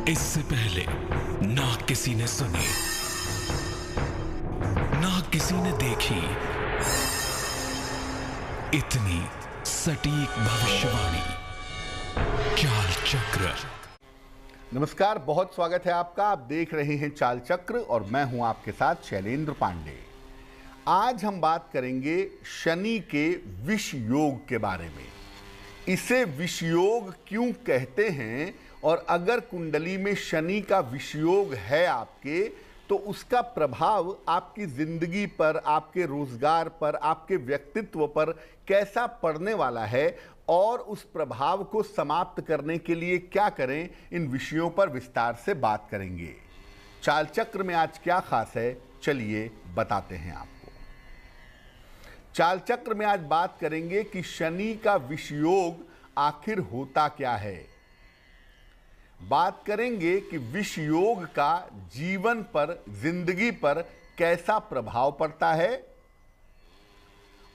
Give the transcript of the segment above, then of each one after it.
इससे पहले ना किसी ने सुनी, ना किसी ने देखी इतनी सटीक भविष्यवाणी। चाल चक्र। नमस्कार, बहुत स्वागत है आपका। आप देख रहे हैं चाल चक्र और मैं हूं आपके साथ शैलेंद्र पांडे। आज हम बात करेंगे शनि के विष योग के बारे में। इसे विष योग क्यों कहते हैं और अगर कुंडली में शनि का विष योग है आपके तो उसका प्रभाव आपकी जिंदगी पर, आपके रोजगार पर, आपके व्यक्तित्व पर कैसा पड़ने वाला है और उस प्रभाव को समाप्त करने के लिए क्या करें, इन विषयों पर विस्तार से बात करेंगे। चाल चक्र में आज क्या खास है, चलिए बताते हैं आपको। चाल चक्र में आज बात करेंगे कि शनि का विष योग आखिर होता क्या है। बात करेंगे कि विष योग का जीवन पर, जिंदगी पर कैसा प्रभाव पड़ता है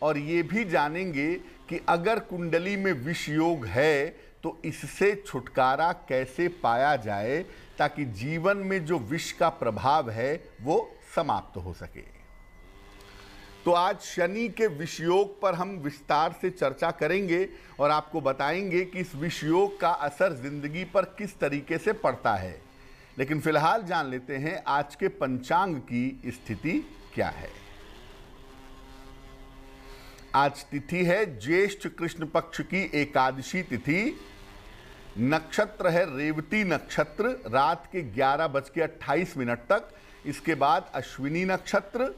और ये भी जानेंगे कि अगर कुंडली में विष योग है तो इससे छुटकारा कैसे पाया जाए ताकि जीवन में जो विष का प्रभाव है वो समाप्त हो सके। तो आज शनि के विष योग पर हम विस्तार से चर्चा करेंगे और आपको बताएंगे कि इस विष योग का असर जिंदगी पर किस तरीके से पड़ता है। लेकिन फिलहाल जान लेते हैं आज के पंचांग की स्थिति क्या है। आज तिथि है ज्येष्ठ कृष्ण पक्ष की एकादशी तिथि। नक्षत्र है रेवती नक्षत्र रात के 11:28 तक। इसके बाद अश्विनी नक्षत्र।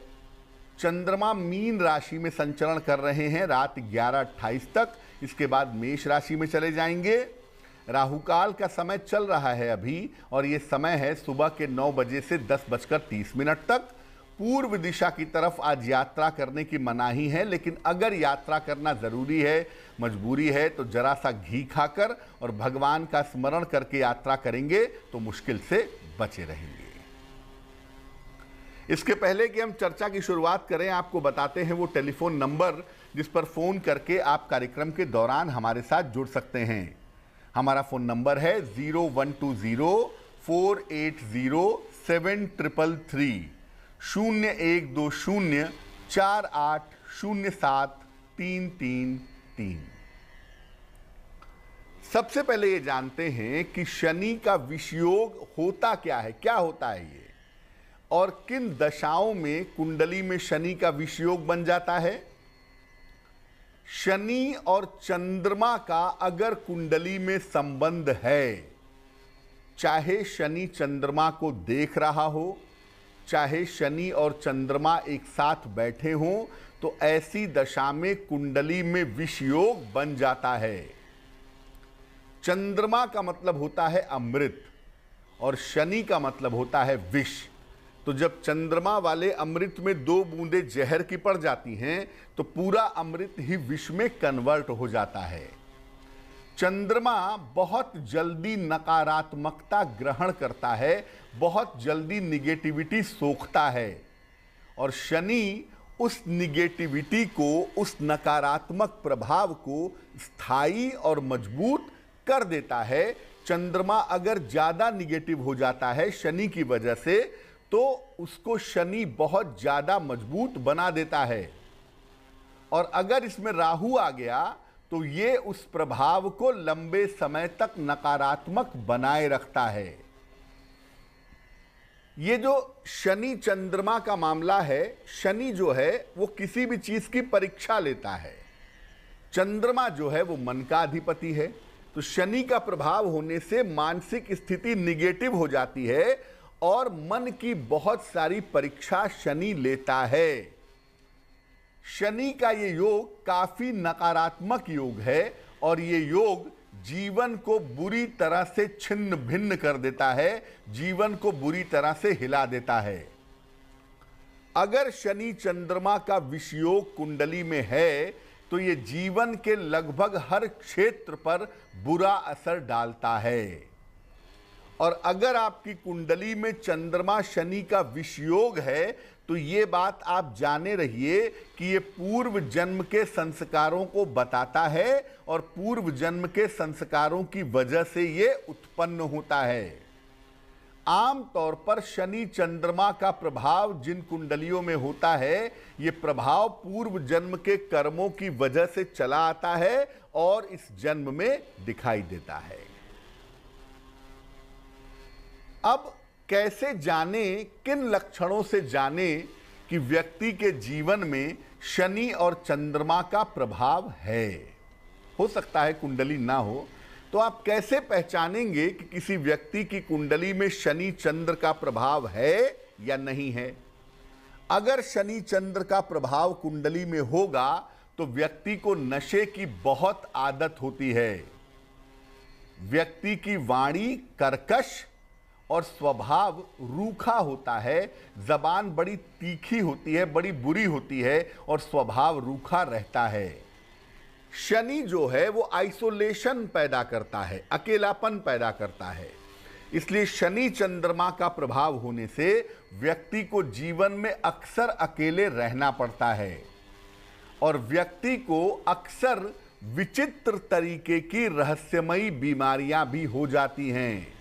चंद्रमा मीन राशि में संचरण कर रहे हैं रात 11:28 तक। इसके बाद मेष राशि में चले जाएंगे। राहुकाल का समय चल रहा है अभी और ये समय है सुबह के 9 बजे से 10:30 तक। पूर्व दिशा की तरफ आज यात्रा करने की मनाही है, लेकिन अगर यात्रा करना ज़रूरी है, मजबूरी है, तो जरा सा घी खाकर और भगवान का स्मरण करके यात्रा करेंगे तो मुश्किल से बचे रहेंगे। इसके पहले कि हम चर्चा की शुरुआत करें, आपको बताते हैं वो टेलीफोन नंबर जिस पर फ़ोन करके आप कार्यक्रम के दौरान हमारे साथ जुड़ सकते हैं। हमारा फ़ोन नंबर है 0120-480-7333 0120-4807-333। सबसे पहले ये जानते हैं कि शनि का विष योग होता क्या है, क्या होता है ये, और किन दशाओं में कुंडली में शनि का विष योग बन जाता है। शनि और चंद्रमा का अगर कुंडली में संबंध है, चाहे शनि चंद्रमा को देख रहा हो, चाहे शनि और चंद्रमा एक साथ बैठे हों, तो ऐसी दशा में कुंडली में विष योग बन जाता है। चंद्रमा का मतलब होता है अमृत और शनि का मतलब होता है विष। तो जब चंद्रमा वाले अमृत में 2 बूंदे जहर की पड़ जाती हैं तो पूरा अमृत ही विष में कन्वर्ट हो जाता है। चंद्रमा बहुत जल्दी नकारात्मकता ग्रहण करता है, बहुत जल्दी निगेटिविटी सोखता है और शनि उस निगेटिविटी को, उस नकारात्मक प्रभाव को स्थायी और मजबूत कर देता है। चंद्रमा अगर ज़्यादा निगेटिव हो जाता है शनि की वजह से तो उसको शनि बहुत ज़्यादा मजबूत बना देता है और अगर इसमें राहु आ गया तो ये उस प्रभाव को लंबे समय तक नकारात्मक बनाए रखता है। ये जो शनि चंद्रमा का मामला है, शनि जो है वो किसी भी चीज़ की परीक्षा लेता है। चंद्रमा जो है वो मन का अधिपति है, तो शनि का प्रभाव होने से मानसिक स्थिति निगेटिव हो जाती है और मन की बहुत सारी परीक्षा शनि लेता है। शनि का ये योग काफी नकारात्मक योग है और ये योग जीवन को बुरी तरह से छिन्न भिन्न कर देता है, जीवन को बुरी तरह से हिला देता है। अगर शनि चंद्रमा का विष योग कुंडली में है तो ये जीवन के लगभग हर क्षेत्र पर बुरा असर डालता है। और अगर आपकी कुंडली में चंद्रमा शनि का विष योग है तो ये बात आप जाने रहिए कि ये पूर्व जन्म के संस्कारों को बताता है और पूर्व जन्म के संस्कारों की वजह से ये उत्पन्न होता है। आम तौर पर शनि चंद्रमा का प्रभाव जिन कुंडलियों में होता है, यह प्रभाव पूर्व जन्म के कर्मों की वजह से चला आता है और इस जन्म में दिखाई देता है। अब कैसे जाने, किन लक्षणों से जाने कि व्यक्ति के जीवन में शनि और चंद्रमा का प्रभाव है? हो सकता है कुंडली ना हो, तो आप कैसे पहचानेंगे कि किसी व्यक्ति की कुंडली में शनि चंद्र का प्रभाव है या नहीं है? अगर शनि चंद्र का प्रभाव कुंडली में होगा तो व्यक्ति को नशे की बहुत आदत होती है। व्यक्ति की वाणी कर्कश और स्वभाव रूखा होता है, जबान बड़ी तीखी होती है, बड़ी बुरी होती है और स्वभाव रूखा रहता है। शनि जो है वो आइसोलेशन पैदा करता है, अकेलापन पैदा करता है। इसलिए शनि चंद्रमा का प्रभाव होने से व्यक्ति को जीवन में अक्सर अकेले रहना पड़ता है और व्यक्ति को अक्सर विचित्र तरीके की रहस्यमयी बीमारियां भी हो जाती हैं।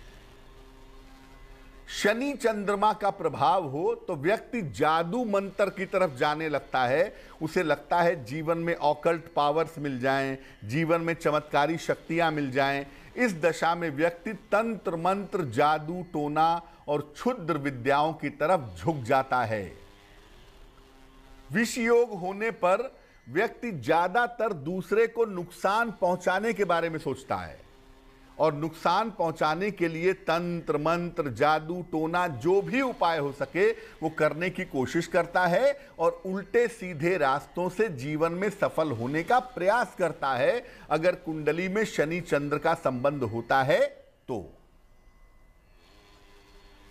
शनि चंद्रमा का प्रभाव हो तो व्यक्ति जादू मंत्र की तरफ जाने लगता है। उसे लगता है जीवन में ऑकल्ट पावर्स मिल जाएं, जीवन में चमत्कारी शक्तियां मिल जाएं। इस दशा में व्यक्ति तंत्र मंत्र, जादू टोना और क्षुद्र विद्याओं की तरफ झुक जाता है। विष योग होने पर व्यक्ति ज्यादातर दूसरे को नुकसान पहुंचाने के बारे में सोचता है और नुकसान पहुंचाने के लिए तंत्र मंत्र, जादू टोना, जो भी उपाय हो सके वो करने की कोशिश करता है और उल्टे सीधे रास्तों से जीवन में सफल होने का प्रयास करता है अगर कुंडली में शनि चंद्र का संबंध होता है तो।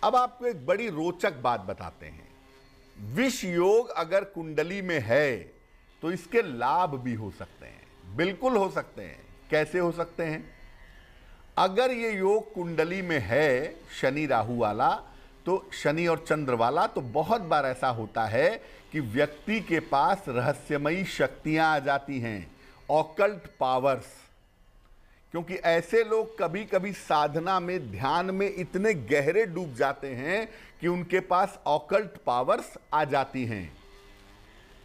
अब आपको एक बड़ी रोचक बात बताते हैं। विष योग अगर कुंडली में है तो इसके लाभ भी हो सकते हैं, बिल्कुल हो सकते हैं। कैसे हो सकते हैं? अगर ये योग कुंडली में है शनि राहु वाला, तो शनि और चंद्र वाला, तो बहुत बार ऐसा होता है कि व्यक्ति के पास रहस्यमयी शक्तियां आ जाती हैं, ऑकल्ट पावर्स। क्योंकि ऐसे लोग कभी कभी साधना में, ध्यान में इतने गहरे डूब जाते हैं कि उनके पास ऑकल्ट पावर्स आ जाती हैं।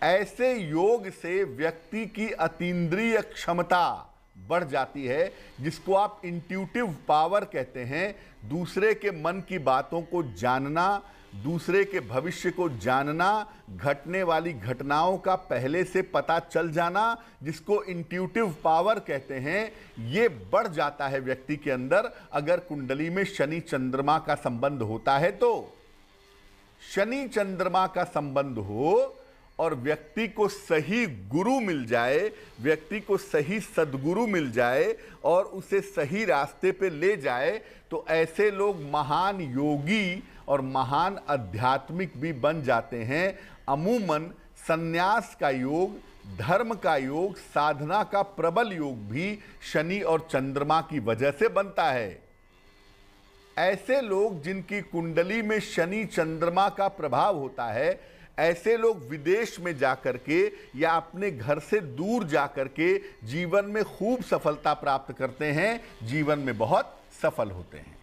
ऐसे योग से व्यक्ति की अतीन्द्रिय क्षमता बढ़ जाती है, जिसको आप इंट्यूटिव पावर कहते हैं। दूसरे के मन की बातों को जानना, दूसरे के भविष्य को जानना, घटने वाली घटनाओं का पहले से पता चल जाना, जिसको इंट्यूटिव पावर कहते हैं, ये बढ़ जाता है व्यक्ति के अंदर अगर कुंडली में शनि चंद्रमा का संबंध होता है तो। शनि चंद्रमा का संबंध हो और व्यक्ति को सही गुरु मिल जाए, व्यक्ति को सही सद्गुरु मिल जाए और उसे सही रास्ते पे ले जाए, तो ऐसे लोग महान योगी और महान आध्यात्मिक भी बन जाते हैं। अमूमन संन्यास का योग, धर्म का योग, साधना का प्रबल योग भी शनि और चंद्रमा की वजह से बनता है। ऐसे लोग जिनकी कुंडली में शनि चंद्रमा का प्रभाव होता है, ऐसे लोग विदेश में जाकर के या अपने घर से दूर जाकर के जीवन में खूब सफलता प्राप्त करते हैं, जीवन में बहुत सफल होते हैं।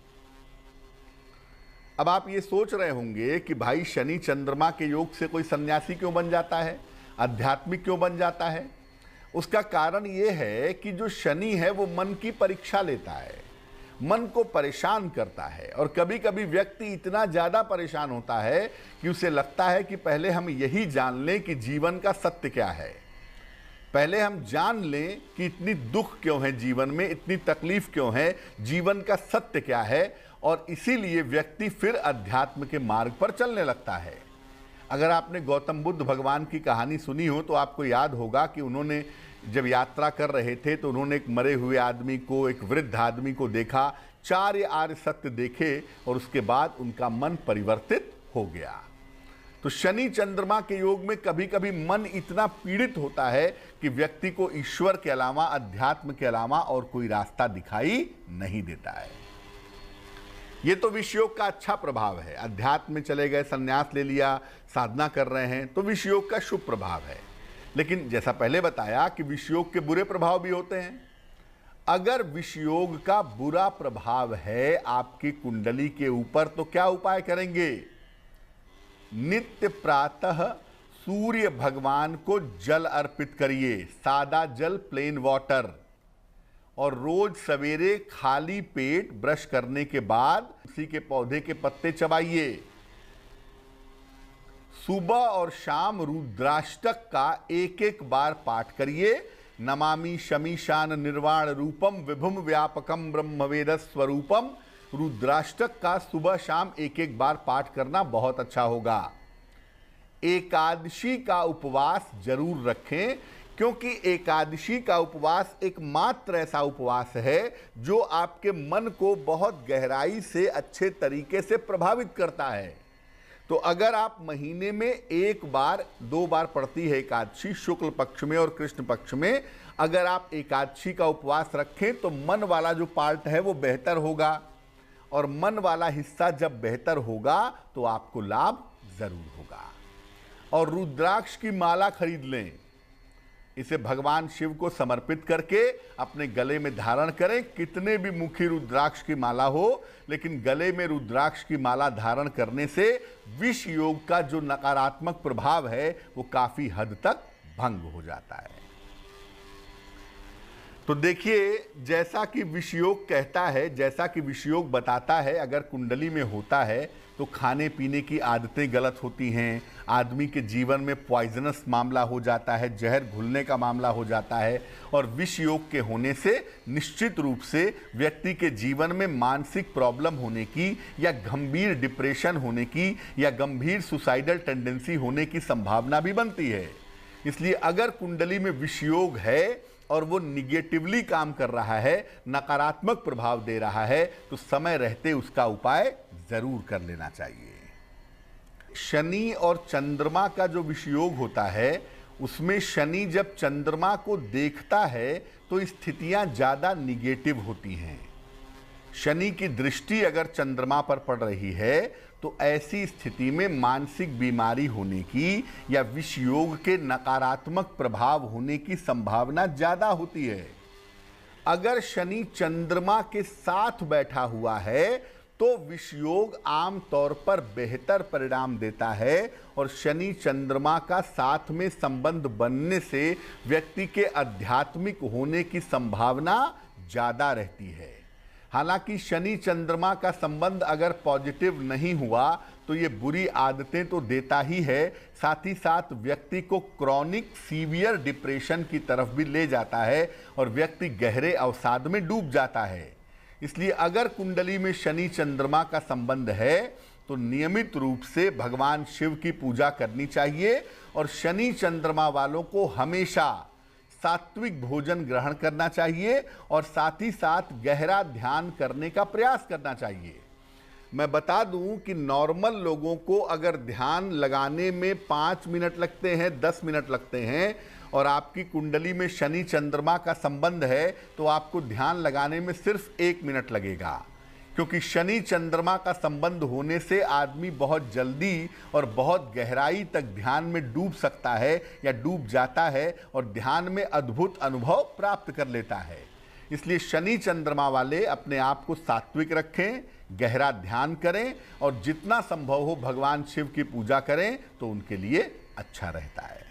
अब आप ये सोच रहे होंगे कि भाई शनि चंद्रमा के योग से कोई सन्यासी क्यों बन जाता है, आध्यात्मिक क्यों बन जाता है? उसका कारण ये है कि जो शनि है वो मन की परीक्षा लेता है, मन को परेशान करता है और कभी कभी व्यक्ति इतना ज़्यादा परेशान होता है कि उसे लगता है कि पहले हम यही जान लें कि जीवन का सत्य क्या है, पहले हम जान लें कि इतनी दुख क्यों है जीवन में, इतनी तकलीफ क्यों है, जीवन का सत्य क्या है, और इसीलिए व्यक्ति फिर अध्यात्म के मार्ग पर चलने लगता है। अगर आपने गौतम बुद्ध भगवान की कहानी सुनी हो तो आपको याद होगा कि उन्होंने जब यात्रा कर रहे थे तो उन्होंने एक मरे हुए आदमी को, एक वृद्ध आदमी को देखा, 4 आर्य सत्य देखे और उसके बाद उनका मन परिवर्तित हो गया। तो शनि चंद्रमा के योग में कभी कभी मन इतना पीड़ित होता है कि व्यक्ति को ईश्वर के अलावा, अध्यात्म के अलावा और कोई रास्ता दिखाई नहीं देता है। ये तो विषयोग का अच्छा प्रभाव है। अध्यात्म में चले गए, संन्यास ले लिया, साधना कर रहे हैं, तो विषयोग का शुभ प्रभाव है। लेकिन जैसा पहले बताया कि विषयोग के बुरे प्रभाव भी होते हैं। अगर विषयोग का बुरा प्रभाव है आपकी कुंडली के ऊपर तो क्या उपाय करेंगे? नित्य प्रातः सूर्य भगवान को जल अर्पित करिए, सादा जल, प्लेन वाटर। और रोज सवेरे खाली पेट ब्रश करने के बाद उसी के पौधे के पत्ते चबाइए। सुबह और शाम रुद्राष्टक का एक एक बार पाठ करिए। नमामि शमीशान निर्वाण रूपम विभुम व्यापकम ब्रह्मवेद स्वरूपम। रुद्राष्टक का सुबह शाम एक एक बार पाठ करना बहुत अच्छा होगा। एकादशी का उपवास जरूर रखें, क्योंकि एकादशी का उपवास एकमात्र ऐसा उपवास है जो आपके मन को बहुत गहराई से अच्छे तरीके से प्रभावित करता है। तो अगर आप महीने में एक बार, 2 बार पड़ती है एकादशी, शुक्ल पक्ष में और कृष्ण पक्ष में, अगर आप एकादशी का उपवास रखें तो मन वाला जो पार्ट है वो बेहतर होगा, और मन वाला हिस्सा जब बेहतर होगा तो आपको लाभ जरूर होगा। और रुद्राक्ष की माला खरीद लें, इसे भगवान शिव को समर्पित करके अपने गले में धारण करें। कितने भी मुखी रुद्राक्ष की माला हो, लेकिन गले में रुद्राक्ष की माला धारण करने से विष योग का जो नकारात्मक प्रभाव है वो काफी हद तक भंग हो जाता है। तो देखिए, जैसा कि विषयोग कहता है, जैसा कि विषयोग बताता है, अगर कुंडली में होता है तो खाने पीने की आदतें गलत होती हैं, आदमी के जीवन में पॉइजनस मामला हो जाता है, जहर घुलने का मामला हो जाता है। और विष योग के होने से निश्चित रूप से व्यक्ति के जीवन में मानसिक प्रॉब्लम होने की, या गंभीर डिप्रेशन होने की, या गंभीर सुसाइडल टेंडेंसी होने की संभावना भी बनती है। इसलिए अगर कुंडली में विष योग है और वो निगेटिवली काम कर रहा है, नकारात्मक प्रभाव दे रहा है, तो समय रहते उसका उपाय जरूर कर लेना चाहिए। शनि और चंद्रमा का जो विषयोग होता है, उसमें शनि जब चंद्रमा को देखता है तो स्थितियां ज्यादा निगेटिव होती हैं। शनि की दृष्टि अगर चंद्रमा पर पड़ रही है तो ऐसी स्थिति में मानसिक बीमारी होने की या विषयोग के नकारात्मक प्रभाव होने की संभावना ज्यादा होती है। अगर शनि चंद्रमा के साथ बैठा हुआ है तो विषयोग आम तौर पर बेहतर परिणाम देता है, और शनि चंद्रमा का साथ में संबंध बनने से व्यक्ति के आध्यात्मिक होने की संभावना ज्यादा रहती है। हालांकि शनि चंद्रमा का संबंध अगर पॉजिटिव नहीं हुआ तो ये बुरी आदतें तो देता ही है, साथ ही साथ व्यक्ति को क्रॉनिक सीवियर डिप्रेशन की तरफ भी ले जाता है और व्यक्ति गहरे अवसाद में डूब जाता है। इसलिए अगर कुंडली में शनि चंद्रमा का संबंध है तो नियमित रूप से भगवान शिव की पूजा करनी चाहिए, और शनि चंद्रमा वालों को हमेशा सात्विक भोजन ग्रहण करना चाहिए, और साथ ही साथ गहरा ध्यान करने का प्रयास करना चाहिए। मैं बता दूं कि नॉर्मल लोगों को अगर ध्यान लगाने में 5 मिनट लगते हैं, 10 मिनट लगते हैं, और आपकी कुंडली में शनि चंद्रमा का संबंध है तो आपको ध्यान लगाने में सिर्फ 1 मिनट लगेगा, क्योंकि शनि चंद्रमा का संबंध होने से आदमी बहुत जल्दी और बहुत गहराई तक ध्यान में डूब सकता है या डूब जाता है, और ध्यान में अद्भुत अनुभव प्राप्त कर लेता है। इसलिए शनि चंद्रमा वाले अपने आप को सात्विक रखें, गहरा ध्यान करें, और जितना संभव हो भगवान शिव की पूजा करें तो उनके लिए अच्छा रहता है।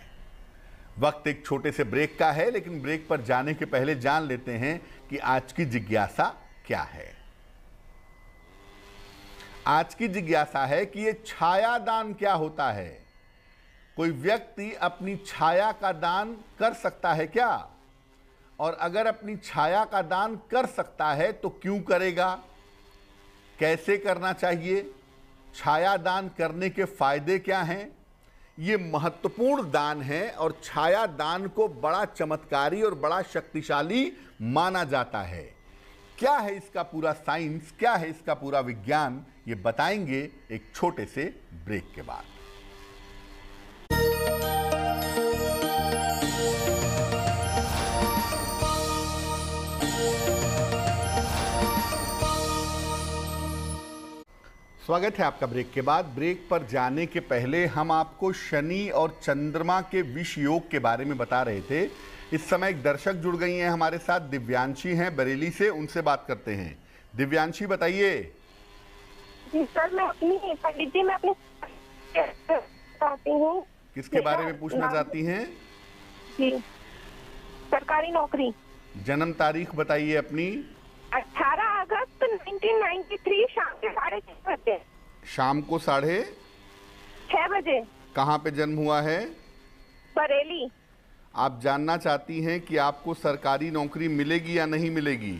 वक्त एक छोटे से ब्रेक का है, लेकिन ब्रेक पर जाने के पहले जान लेते हैं कि आज की जिज्ञासा क्या है। आज की जिज्ञासा है कि ये छाया दान क्या होता है। कोई व्यक्ति अपनी छाया का दान कर सकता है क्या? और अगर अपनी छाया का दान कर सकता है तो क्यों करेगा? कैसे करना चाहिए? छाया दान करने के फायदे क्या हैं? ये महत्वपूर्ण दान है, और छाया दान को बड़ा चमत्कारी और बड़ा शक्तिशाली माना जाता है। क्या है इसका पूरा साइंस, क्या है इसका पूरा विज्ञान, ये बताएंगे एक छोटे से ब्रेक के बाद। स्वागत है आपका ब्रेक के बाद। ब्रेक पर जाने के पहले हम आपको शनि और चंद्रमा के विष योग के बारे में बता रहे थे इस समय एक दर्शक जुड़ गई हैं हमारे साथ, दिव्यांशी हैं बरेली से, उनसे बात करते हैं। दिव्यांशी बताइए। जी सर, मैं अपनी पंडित जी मैं अपनी चाहती हूँ। किसके बारे में पूछना चाहती हैं? जी, सरकारी नौकरी। जन्म तारीख बताइए अपनी। 18 अगस्त 1993 शाम के 6:30 बजे। शाम को 6:30 बजे। कहाँ पे जन्म हुआ है? बरेली। आप जानना चाहती हैं कि आपको सरकारी नौकरी मिलेगी या नहीं मिलेगी?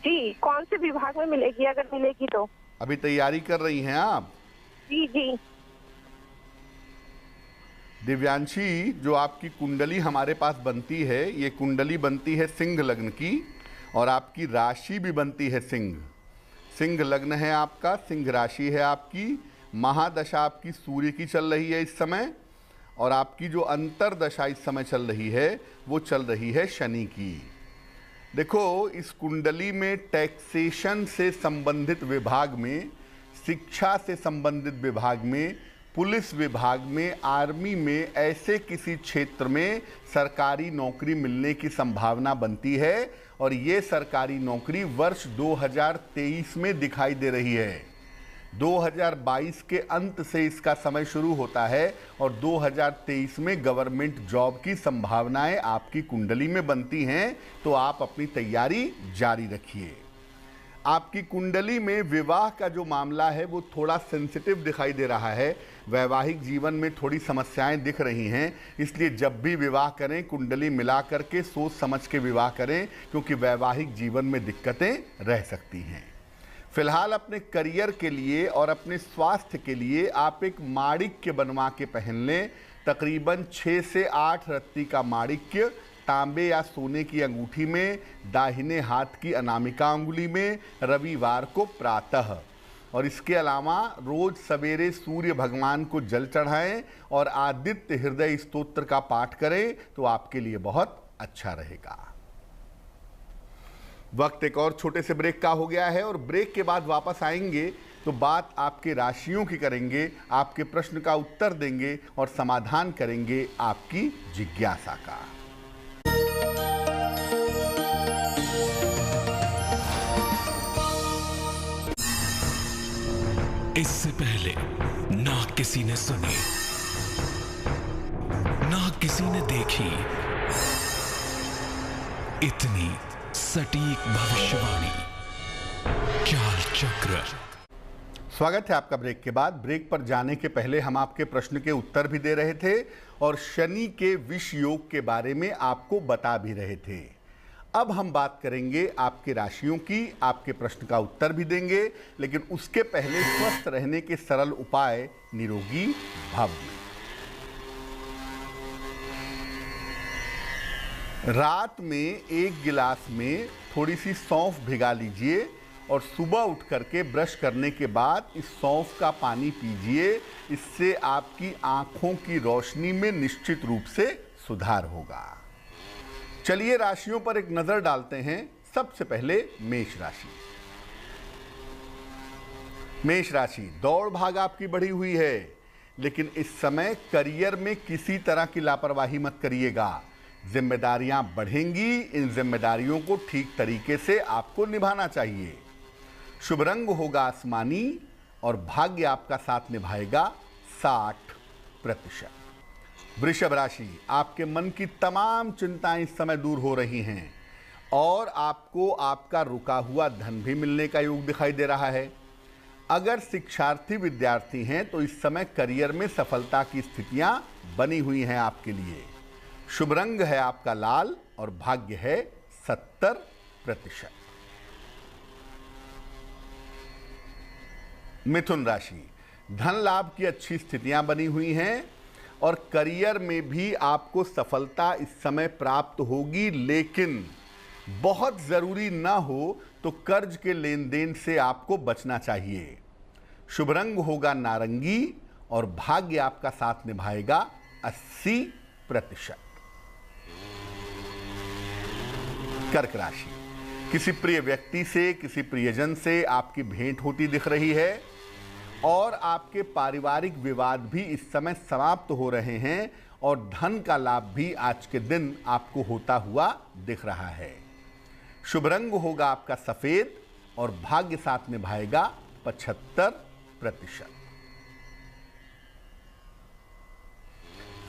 जी, कौन से विभाग में मिलेगी, अगर मिलेगी तो? अभी तैयारी कर रही हैं आप? जी जी। दिव्यांशी, जो आपकी कुंडली हमारे पास बनती है, ये कुंडली बनती है सिंह लग्न की, और आपकी राशि भी बनती है सिंह। सिंह लग्न है आपका, सिंह राशि है आपकी। महादशा आपकी सूर्य की चल रही है इस समय, और आपकी जो अंतरदशा इस समय चल रही है वो चल रही है शनि की। देखो, इस कुंडली में टैक्सेशन से संबंधित विभाग में, शिक्षा से संबंधित विभाग में, पुलिस विभाग में, आर्मी में, ऐसे किसी क्षेत्र में सरकारी नौकरी मिलने की संभावना बनती है, और ये सरकारी नौकरी वर्ष 2023 में दिखाई दे रही है। 2022 के अंत से इसका समय शुरू होता है, और 2023 में गवर्नमेंट जॉब की संभावनाएं आपकी कुंडली में बनती हैं। तो आप अपनी तैयारी जारी रखिए। आपकी कुंडली में विवाह का जो मामला है वो थोड़ा सेंसिटिव दिखाई दे रहा है। वैवाहिक जीवन में थोड़ी समस्याएं दिख रही हैं, इसलिए जब भी विवाह करें कुंडली मिला करके सोच समझ के विवाह करें, क्योंकि वैवाहिक जीवन में दिक्कतें रह सकती हैं। फिलहाल अपने करियर के लिए और अपने स्वास्थ्य के लिए आप एक माणिक्य बनवा के पहन लें। तकरीबन 6 से 8 रत्ती का माणिक्य तांबे या सोने की अंगूठी में, दाहिने हाथ की अनामिका अंगुली में, रविवार को प्रातः। और इसके अलावा रोज सवेरे सूर्य भगवान को जल चढ़ाएं और आदित्य हृदय स्तोत्र का पाठ करें, तो आपके लिए बहुत अच्छा रहेगा। वक्त एक और छोटे से ब्रेक का हो गया है, और ब्रेक के बाद वापस आएंगे तो बात आपके राशियों की करेंगे, आपके प्रश्न का उत्तर देंगे और समाधान करेंगे आपकी जिज्ञासा का। इससे पहले ना किसी ने सुनी, ना किसी ने देखी इतनी सटीक भविष्यवाणी। चाल चक्र। स्वागत है आपका ब्रेक के बाद। ब्रेक पर जाने के पहले हम आपके प्रश्न के उत्तर भी दे रहे थे और शनि के विष योग के बारे में आपको बता भी रहे थे। अब हम बात करेंगे आपके राशियों की, आपके प्रश्न का उत्तर भी देंगे, लेकिन उसके पहले स्वस्थ रहने के सरल उपाय निरोगी भव। रात में 1 गिलास में थोड़ी सी सौंफ भिगा लीजिए और सुबह उठ करके ब्रश करने के बाद इस सौंफ का पानी पीजिए। इससे आपकी आंखों की रोशनी में निश्चित रूप से सुधार होगा। चलिए राशियों पर एक नजर डालते हैं। सबसे पहले मेष राशि। मेष राशि, दौड़ भाग आपकी बढ़ी हुई है, लेकिन इस समय करियर में किसी तरह की लापरवाही मत करिएगा। जिम्मेदारियां बढ़ेंगी, इन जिम्मेदारियों को ठीक तरीके से आपको निभाना चाहिए। शुभ रंग होगा आसमानी और भाग्य आपका साथ निभाएगा 60%। वृषभ राशि, आपके मन की तमाम चिंताएं इस समय दूर हो रही हैं और आपको आपका रुका हुआ धन भी मिलने का योग दिखाई दे रहा है। अगर शिक्षार्थी विद्यार्थी हैं तो इस समय करियर में सफलता की स्थितियां बनी हुई हैं आपके लिए। शुभ रंग है आपका लाल और भाग्य है 70%। मिथुन राशि, धन लाभ की अच्छी स्थितियां बनी हुई हैं और करियर में भी आपको सफलता इस समय प्राप्त होगी, लेकिन बहुत ज़रूरी ना हो तो कर्ज के लेन देन से आपको बचना चाहिए। शुभ रंग होगा नारंगी और भाग्य आपका साथ निभाएगा 80%। कर्क राशि, किसी प्रिय व्यक्ति से, किसी प्रियजन से आपकी भेंट होती दिख रही है और आपके पारिवारिक विवाद भी इस समय समाप्त हो रहे हैं और धन का लाभ भी आज के दिन आपको होता हुआ दिख रहा है। शुभ रंग होगा आपका सफेद और भाग्य साथ निभाएगा 75%।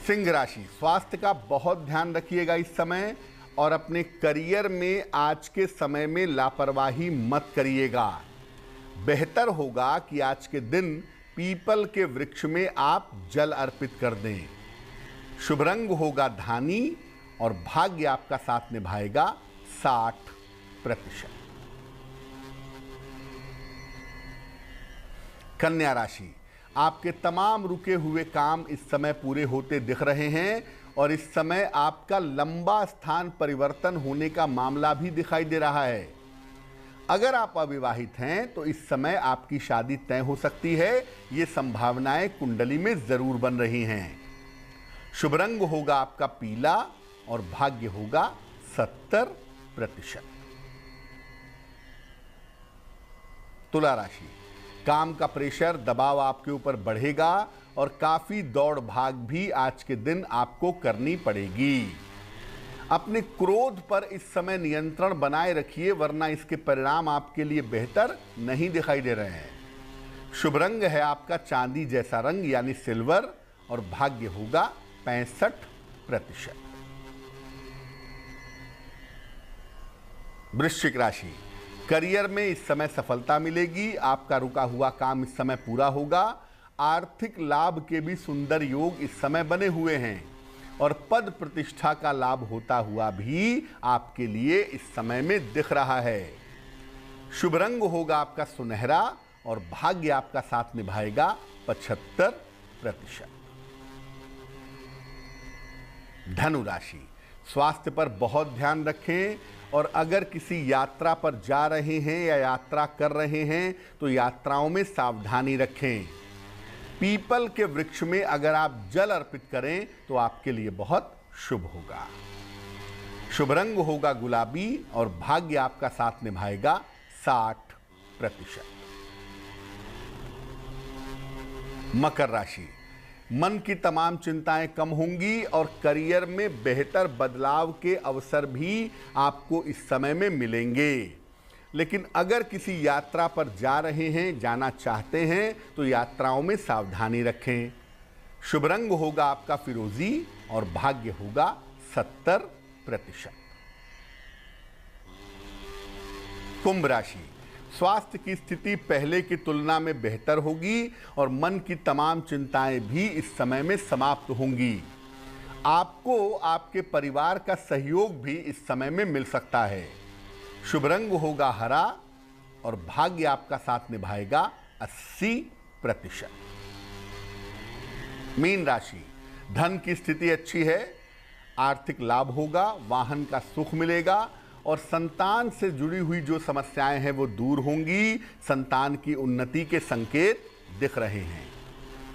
सिंह राशि, स्वास्थ्य का बहुत ध्यान रखिएगा इस समय और अपने करियर में आज के समय में लापरवाही मत करिएगा। बेहतर होगा कि आज के दिन पीपल के वृक्ष में आप जल अर्पित कर दें। शुभ रंग होगा धानी और भाग्य आपका साथ निभाएगा 60%। कन्या राशि, आपके तमाम रुके हुए काम इस समय पूरे होते दिख रहे हैं और इस समय आपका लंबा स्थान परिवर्तन होने का मामला भी दिखाई दे रहा है। अगर आप अविवाहित हैं तो इस समय आपकी शादी तय हो सकती है। ये संभावनाएं कुंडली में जरूर बन रही हैं। शुभ रंग होगा आपका पीला और भाग्य होगा 70%। तुला राशि, काम का प्रेशर दबाव आपके ऊपर बढ़ेगा और काफी दौड़ भाग भी आज के दिन आपको करनी पड़ेगी। अपने क्रोध पर इस समय नियंत्रण बनाए रखिए, वरना इसके परिणाम आपके लिए बेहतर नहीं दिखाई दे रहे हैं। शुभ रंग है आपका चांदी जैसा रंग यानी सिल्वर और भाग्य होगा 65%। वृश्चिक राशि, करियर में इस समय सफलता मिलेगी। आपका रुका हुआ काम इस समय पूरा होगा। आर्थिक लाभ के भी सुंदर योग इस समय बने हुए हैं और पद प्रतिष्ठा का लाभ होता हुआ भी आपके लिए इस समय में दिख रहा है। शुभ रंग होगा आपका सुनहरा और भाग्य आपका साथ निभाएगा 75%। धनु राशि, स्वास्थ्य पर बहुत ध्यान रखें और अगर किसी यात्रा पर जा रहे हैं या यात्रा कर रहे हैं तो यात्राओं में सावधानी रखें। पीपल के वृक्ष में अगर आप जल अर्पित करें तो आपके लिए बहुत शुभ होगा। शुभ रंग होगा गुलाबी और भाग्य आपका साथ निभाएगा 60%। मकर राशि, मन की तमाम चिंताएं कम होंगी और करियर में बेहतर बदलाव के अवसर भी आपको इस समय में मिलेंगे। लेकिन अगर किसी यात्रा पर जा रहे हैं, जाना चाहते हैं तो यात्राओं में सावधानी रखें। शुभ रंग होगा आपका फिरोजी और भाग्य होगा 70%। कुंभ राशि, स्वास्थ्य की स्थिति पहले की तुलना में बेहतर होगी और मन की तमाम चिंताएं भी इस समय में समाप्त होंगी। आपको आपके परिवार का सहयोग भी इस समय में मिल सकता है। शुभ रंग होगा हरा और भाग्य आपका साथ निभाएगा 80%। मीन राशि, धन की स्थिति अच्छी है, आर्थिक लाभ होगा, वाहन का सुख मिलेगा और संतान से जुड़ी हुई जो समस्याएं हैं वो दूर होंगी। संतान की उन्नति के संकेत दिख रहे हैं।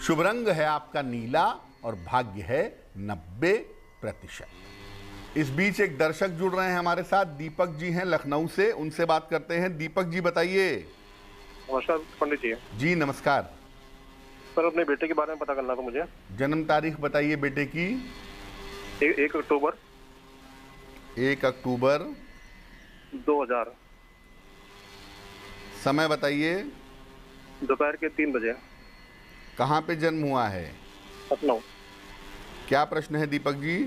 शुभ रंग है आपका नीला और भाग्य है 90%। इस बीच एक दर्शक जुड़ रहे हैं हमारे साथ, दीपक जी हैं लखनऊ से, उनसे बात करते हैं। दीपक जी बताइए। नमस्कार पंडित जी। जी नमस्कार सर, अपने बेटे के बारे में पता करना था मुझे। जन्म तारीख बताइए बेटे की। 1 अक्टूबर 1 अक्टूबर 2000। समय बताइए। दोपहर के 3 बजे। कहाँ पे जन्म हुआ है? लखनऊ। क्या प्रश्न है दीपक जी?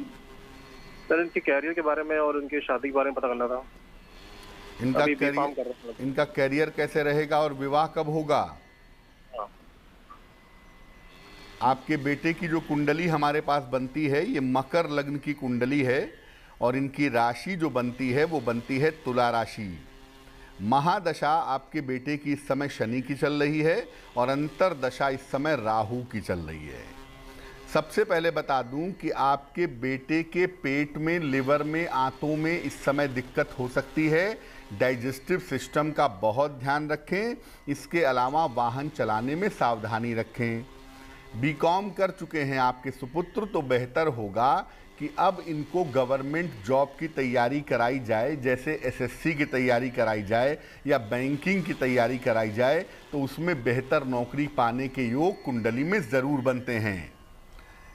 सर, इनके कैरियर के बारे में और इनकी शादी के बारे में पता करना था। इनका कैरियर कैसे रहेगा और विवाह कब होगा? हाँ। आपके बेटे की जो कुंडली हमारे पास बनती है ये मकर लग्न की कुंडली है और इनकी राशि जो बनती है वो बनती है तुला राशि। महादशा आपके बेटे की इस समय शनि की चल रही है और अंतरदशा इस समय राहु की चल रही है। सबसे पहले बता दूं कि आपके बेटे के पेट में, लिवर में, आंतों में इस समय दिक्कत हो सकती है। डाइजेस्टिव सिस्टम का बहुत ध्यान रखें। इसके अलावा वाहन चलाने में सावधानी रखें। बीकॉम कर चुके हैं आपके सुपुत्र तो बेहतर होगा कि अब इनको गवर्नमेंट जॉब की तैयारी कराई जाए, जैसे एसएससी की तैयारी कराई जाए या बैंकिंग की तैयारी कराई जाए तो उसमें बेहतर नौकरी पाने के योग कुंडली में ज़रूर बनते हैं।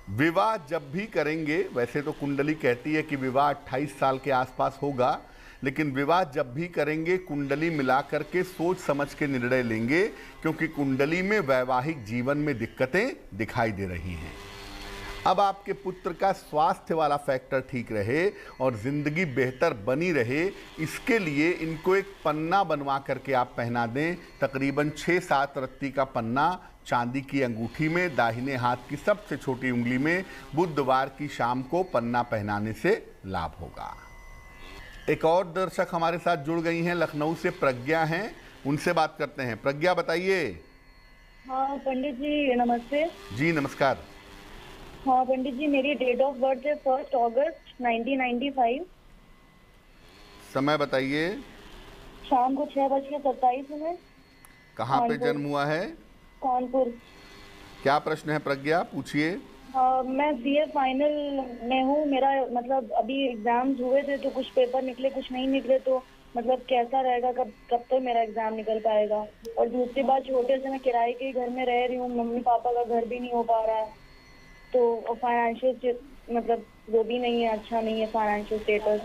विवाह जब भी करेंगे, वैसे तो कुंडली कहती है कि विवाह 28 साल के आसपास होगा, लेकिन विवाह जब भी करेंगे कुंडली मिला करके सोच समझ के निर्णय लेंगे, क्योंकि कुंडली में वैवाहिक जीवन में दिक्कतें दिखाई दे रही हैं। अब आपके पुत्र का स्वास्थ्य वाला फैक्टर ठीक रहे और ज़िंदगी बेहतर बनी रहे, इसके लिए इनको एक पन्ना बनवा करके आप पहना दें। तकरीबन 6-7 रत्ती का पन्ना चांदी की अंगूठी में, दाहिने हाथ की सबसे छोटी उंगली में, बुधवार की शाम को पन्ना पहनाने से लाभ होगा। एक और दर्शक हमारे साथ जुड़ गई हैं, लखनऊ से प्रज्ञा हैं, उनसे बात करते हैं। प्रज्ञा बताइए। हाँ पंडित जी नमस्ते। जी नमस्कार। हाँ पंडित जी, मेरी डेट ऑफ बर्थ है 1 अगस्त 1995। समय बताइए। शाम को 6:27। कहाँ पे जन्म हुआ है? कानपुर। क्या प्रश्न है प्रज्ञा, पूछिए। मैं बीए फाइनल में हूँ। मेरा मतलब अभी एग्जाम्स हुए थे तो कुछ पेपर निकले, कुछ नहीं निकले, तो मतलब कैसा रहेगा, कब तक मेरा एग्जाम निकल पाएगा। और दूसरी बात, छोटे से मैं किराए के घर में रह रही हूँ, मम्मी पापा का घर भी नहीं हो पा रहा है, तो फाइनेंशियल मतलब वो भी नहीं है, अच्छा नहीं है फाइनेंशियल स्टेटस,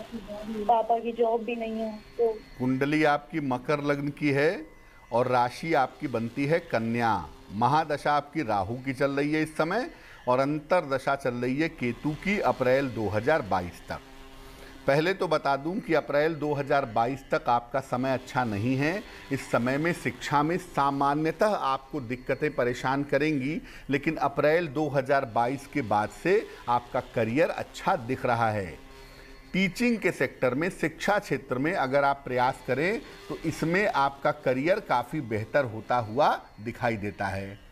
पापा की जॉब भी नहीं है। तो कुंडली आपकी मकर लग्न की है और राशि आपकी बनती है कन्या। महादशा आपकी राहु की चल रही है इस समय, और अंतर दशा चल रही है केतु की अप्रैल 2022 तक। पहले तो बता दूं कि अप्रैल 2022 तक आपका समय अच्छा नहीं है। इस समय में शिक्षा में सामान्यतः आपको दिक्कतें परेशान करेंगी, लेकिन अप्रैल 2022 के बाद से आपका करियर अच्छा दिख रहा है। टीचिंग के सेक्टर में, शिक्षा क्षेत्र में अगर आप प्रयास करें तो इसमें आपका करियर काफ़ी बेहतर होता हुआ दिखाई देता है।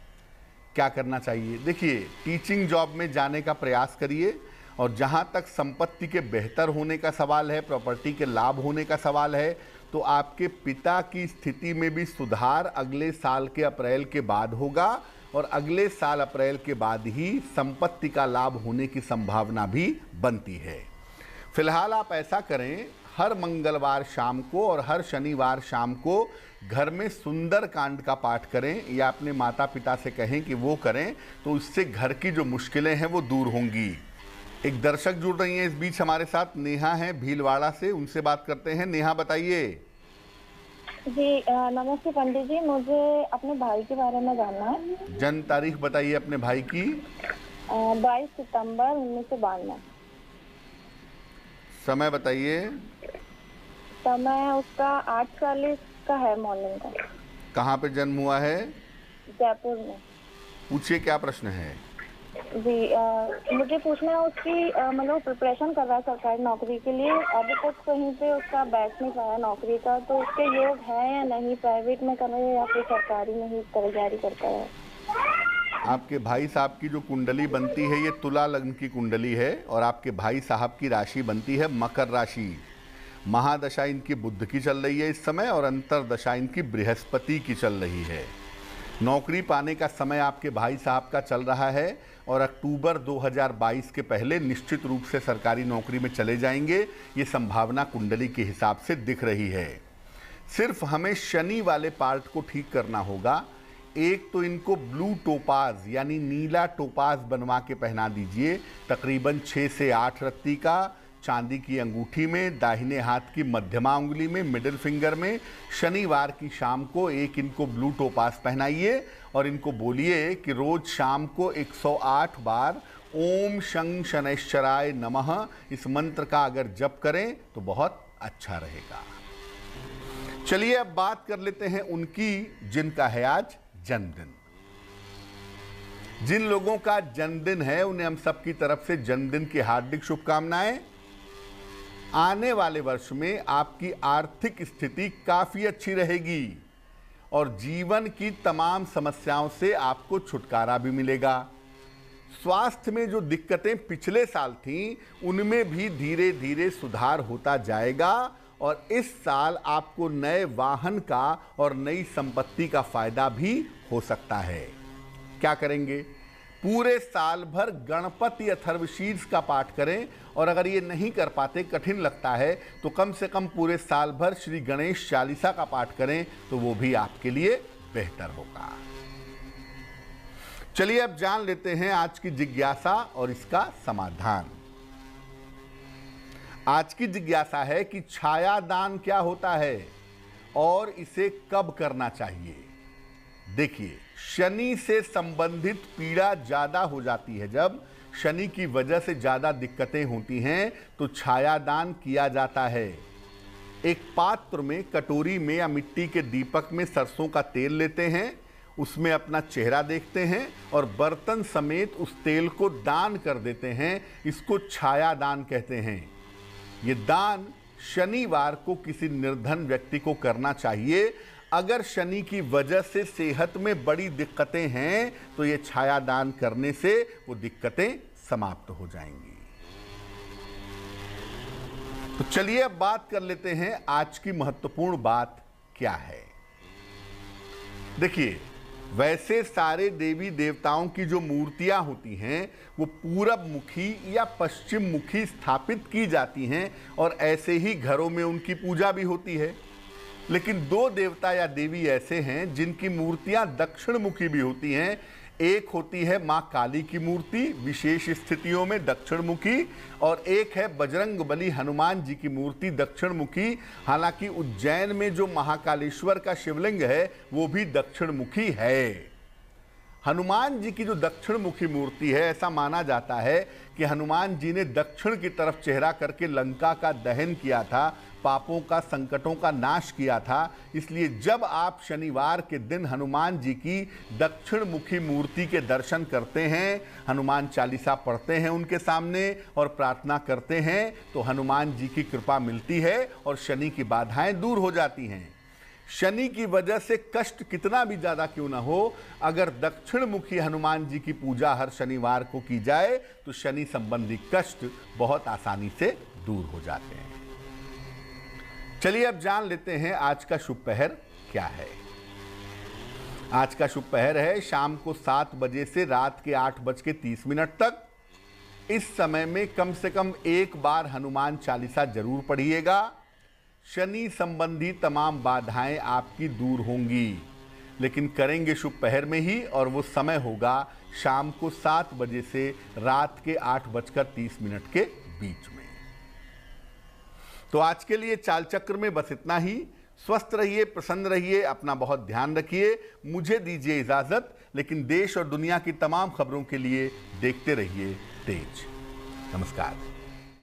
क्या करना चाहिए? देखिए, टीचिंग जॉब में जाने का प्रयास करिए, और जहाँ तक संपत्ति के बेहतर होने का सवाल है, प्रॉपर्टी के लाभ होने का सवाल है, तो आपके पिता की स्थिति में भी सुधार अगले साल के अप्रैल के बाद होगा, और अगले साल अप्रैल के बाद ही संपत्ति का लाभ होने की संभावना भी बनती है। फिलहाल आप ऐसा करें, हर मंगलवार शाम को और हर शनिवार शाम को घर में सुंदर कांड का पाठ करें, या अपने माता पिता से कहें कि वो करें, तो इससे घर की जो मुश्किलें हैं वो दूर होंगी। एक दर्शक जुड़ रही हैं इस बीच हमारे साथ, नेहा हैं भीलवाड़ा से, उनसे बात करते हैं। नेहा बताइए। जी नमस्ते पंडित जी, मुझे अपने भाई के बारे में जानना है। जन्म तारीख बताइए अपने भाई की। 22 सितंबर 1992। समय बताइए। समय उसका 8:40 का है, मॉर्निंग का। कहाँ पे जन्म हुआ है? जयपुर में। पूछिए क्या प्रश्न है। जी मुझे पूछना है, उसकी मतलब प्रिपरेशन कर रहा है सरकारी नौकरी के लिए, अभी तक कहीं पे उसका बैच नहीं पाया नौकरी का, तो उसके योग है या नहीं, प्राइवेट में कर रहे हैं या फिर सरकारी में ही तैयारी करता है? आपके भाई साहब की जो कुंडली बनती है ये तुला लग्न की कुंडली है, और आपके भाई साहब की राशि बनती है मकर राशि। महादशा इनकी बुध की चल रही है इस समय, और अंतर दशा इनकी बृहस्पति की चल रही है। नौकरी पाने का समय आपके भाई साहब का चल रहा है, और अक्टूबर 2022 के पहले निश्चित रूप से सरकारी नौकरी में चले जाएंगे। ये संभावना कुंडली के हिसाब से दिख रही है। सिर्फ हमें शनि वाले पार्ट को ठीक करना होगा। एक तो इनको ब्लू टोपाज यानी नीला टोपाज बनवा के पहना दीजिए, तकरीबन 6 से 8 रत्ती का, चांदी की अंगूठी में, दाहिने हाथ की मध्यमा उंगली में, मिडिल फिंगर में। शनिवार की शाम को एक इनको ब्लू टोपास पहनाइए, और इनको बोलिए कि रोज शाम को 108 बार ओम शं शनैश्चराय नमः इस मंत्र का अगर जप करें तो बहुत अच्छा रहेगा। चलिए अब बात कर लेते हैं उनकी जिनका है आज जन्मदिन। जिन लोगों का जन्मदिन है उन्हें हम सबकी तरफ से जन्मदिन की हार्दिक शुभकामनाएं। आने वाले वर्ष में आपकी आर्थिक स्थिति काफ़ी अच्छी रहेगी, और जीवन की तमाम समस्याओं से आपको छुटकारा भी मिलेगा। स्वास्थ्य में जो दिक्कतें पिछले साल थीं उनमें भी धीरे धीरे सुधार होता जाएगा, और इस साल आपको नए वाहन का और नई संपत्ति का फायदा भी हो सकता है। क्या करेंगे? पूरे साल भर गणपति अथर्वशीर्ष का पाठ करें, और अगर ये नहीं कर पाते, कठिन लगता है, तो कम से कम पूरे साल भर श्री गणेश चालीसा का पाठ करें, तो वो भी आपके लिए बेहतर होगा। चलिए अब जान लेते हैं आज की जिज्ञासा और इसका समाधान। आज की जिज्ञासा है कि छायादान क्या होता है और इसे कब करना चाहिए। देखिए, शनि से संबंधित पीड़ा ज्यादा हो जाती है, जब शनि की वजह से ज्यादा दिक्कतें होती हैं तो छायादान किया जाता है। एक पात्र में, कटोरी में या मिट्टी के दीपक में सरसों का तेल लेते हैं, उसमें अपना चेहरा देखते हैं और बर्तन समेत उस तेल को दान कर देते हैं। इसको छायादान कहते हैं। ये दान शनिवार को किसी निर्धन व्यक्ति को करना चाहिए। अगर शनि की वजह से सेहत में बड़ी दिक्कतें हैं तो ये छायादान करने से वो दिक्कतें समाप्त हो जाएंगी। तो चलिए अब बात कर लेते हैं आज की महत्वपूर्ण बात क्या है। देखिए, वैसे सारे देवी देवताओं की जो मूर्तियां होती हैं वो पूरब मुखी या पश्चिम मुखी स्थापित की जाती हैं और ऐसे ही घरों में उनकी पूजा भी होती है। लेकिन दो देवता या देवी ऐसे हैं जिनकी मूर्तियां दक्षिण मुखी भी होती हैं। एक होती है मां काली की मूर्ति, विशेष स्थितियों में दक्षिण मुखी, और एक है बजरंगबली हनुमान जी की मूर्ति दक्षिण मुखी। हालांकि उज्जैन में जो महाकालेश्वर का शिवलिंग है वो भी दक्षिण मुखी है। हनुमान जी की जो दक्षिण मुखी मूर्ति है, ऐसा माना जाता है कि हनुमान जी ने दक्षिण की तरफ चेहरा करके लंका का दहन किया था, पापों का, संकटों का नाश किया था। इसलिए जब आप शनिवार के दिन हनुमान जी की दक्षिण मुखी मूर्ति के दर्शन करते हैं, हनुमान चालीसा पढ़ते हैं उनके सामने और प्रार्थना करते हैं तो हनुमान जी की कृपा मिलती है और शनि की बाधाएं दूर हो जाती हैं। शनि की वजह से कष्ट कितना भी ज्यादा क्यों ना हो, अगर दक्षिण मुखी हनुमान जी की पूजा हर शनिवार को की जाए तो शनि संबंधी कष्ट बहुत आसानी से दूर हो जाते हैं। चलिए अब जान लेते हैं आज का शुभ पहर क्या है। आज का शुभ पहर है शाम को 7 बजे से रात के 8:30 तक। इस समय में कम से कम एक बार हनुमान चालीसा जरूर पढ़िएगा। शनि संबंधी तमाम बाधाएं आपकी दूर होंगी, लेकिन करेंगे शुभ पहर में ही, और वो समय होगा शाम को 7 बजे से रात के 8:30 के बीच में। तो आज के लिए चाल चक्र में बस इतना ही। स्वस्थ रहिए, प्रसन्न रहिए, अपना बहुत ध्यान रखिए। मुझे दीजिए इजाजत, लेकिन देश और दुनिया की तमाम खबरों के लिए देखते रहिए तेज। नमस्कार।